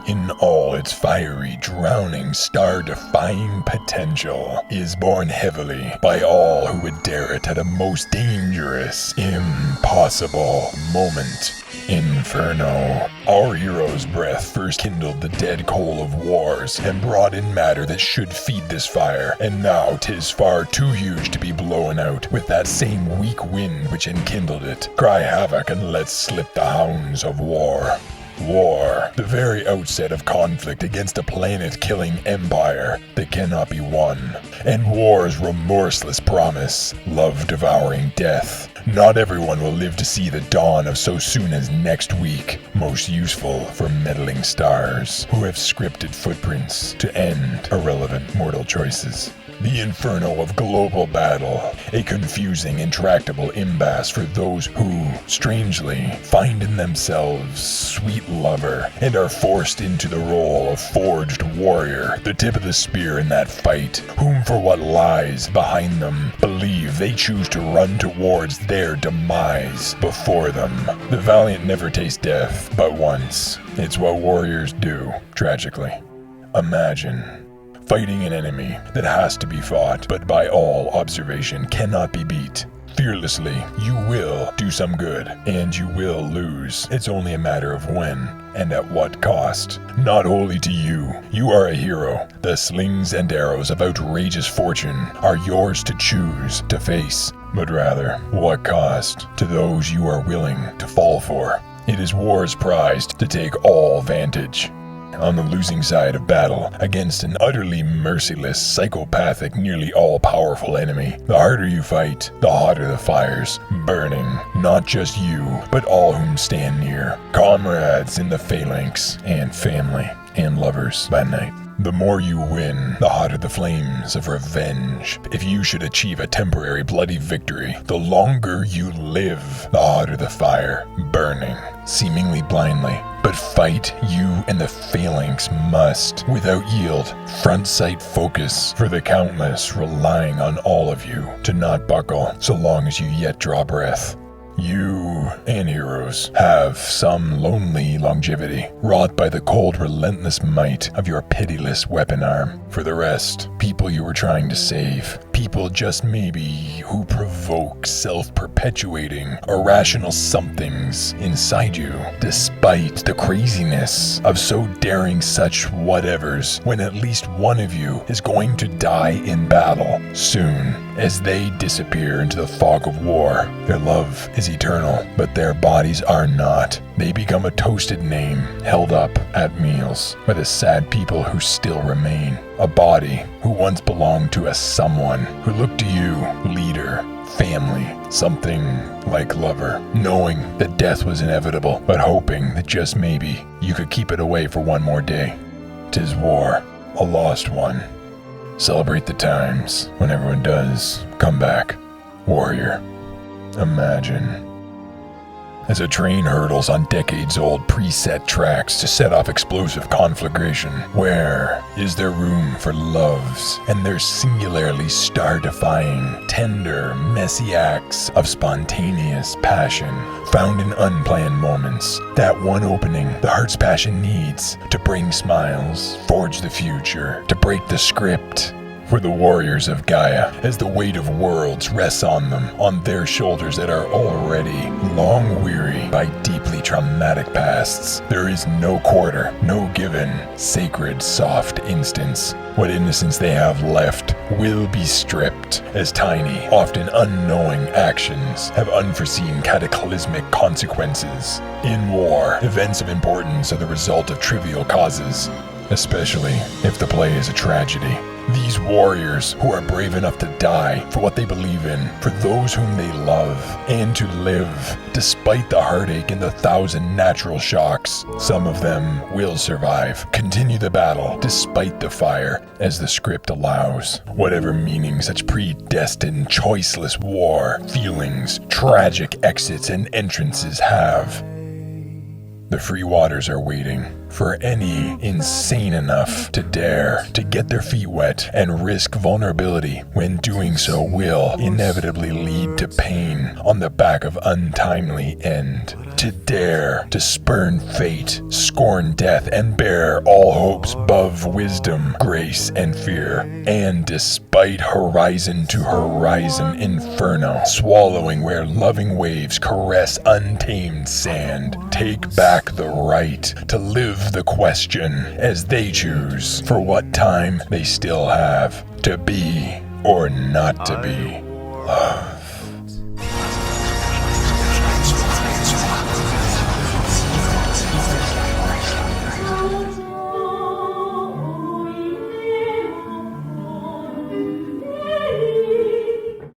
in all its fiery, drowning, star-defying potential, is borne heavily by all who would dare it at a most dangerous, impossible moment. Inferno. Our hero's breath first kindled the dead coal of wars and brought in matter that should feed this fire, and now 'tis far too huge to be blown out with that same weak wind which enkindled it. Cry havoc and let slip the hounds of war. War, the very outset of conflict against a planet-killing empire that cannot be won. And war's remorseless promise, love-devouring death. Not everyone will live to see the dawn of so soon as next week. Most useful for meddling stars who have scripted footprints to end irrelevant mortal choices. The inferno of global battle, a confusing, intractable impasse for those who, strangely, find in themselves sweet lover and are forced into the role of forged warrior, the tip of the spear in that fight, whom for what lies behind them believe they choose to run towards their demise before them. The valiant never taste death but once. It's what warriors do, tragically. Imagine fighting an enemy that has to be fought, but by all observation cannot be beat. Fearlessly, you will do some good, and you will lose. It's only a matter of when, and at what cost. Not wholly to you. You are a hero. The slings and arrows of outrageous fortune are yours to choose, to face. But rather, what cost to those you are willing to fall for. It is war's prize to take all vantage. On the losing side of battle, against an utterly merciless, psychopathic, nearly all-powerful enemy, the harder you fight, the hotter the fires, burning not just you, but all whom stand near, comrades in the phalanx, and family, and lovers by night. The more you win, the hotter the flames of revenge. If you should achieve a temporary bloody victory, the longer you live, the hotter the fire, burning, seemingly blindly. But fight you and the phalanx must, without yield, front sight focus, for the countless relying on all of you to not buckle so long as you yet draw breath. You and heroes have some lonely longevity, wrought by the cold, relentless might of your pitiless weapon arm. For the rest, people you were trying to save. People just maybe who provoke self-perpetuating, irrational somethings inside you, despite the craziness of so daring such whatevers, when at least one of you is going to die in battle soon, as they disappear into the fog of war. Their love is eternal, but their bodies are not. They become a toasted name, held up at meals by the sad people who still remain. A body who once belonged to a someone who looked to you, leader, family, something like lover, knowing that death was inevitable, but hoping that just maybe you could keep it away for one more day. 'Tis war, a lost one. Celebrate the times when everyone does come back. Warrior. Imagine. As a train hurtles on decades-old preset tracks to set off explosive conflagration, where is there room for loves and their singularly star-defying, tender, messy acts of spontaneous passion found in unplanned moments? That one opening the heart's passion needs to bring smiles, forge the future, to break the script. For the warriors of Gaia, as the weight of worlds rests on them, on their shoulders that are already long weary by deeply traumatic pasts, there is no quarter, no given, sacred, soft instance. What innocence they have left will be stripped, as tiny, often unknowing actions have unforeseen cataclysmic consequences. In war, events of importance are the result of trivial causes, especially if the play is a tragedy. These warriors who are brave enough to die for what they believe in, for those whom they love, and to live despite the heartache and the thousand natural shocks. Some of them will survive, continue the battle despite the fire, as the script allows. Whatever meaning such predestined, choiceless war, feelings, tragic exits and entrances have. The free waters are waiting for any insane enough to dare to get their feet wet and risk vulnerability when doing so will inevitably lead to pain on the back of untimely end. To dare to spurn fate, scorn death, and bear all hopes above wisdom, grace, and fear, and despite horizon to horizon inferno, swallowing where loving waves caress untamed sand, take back the right to live the question as they choose for what time they still have to be or not to be. Love.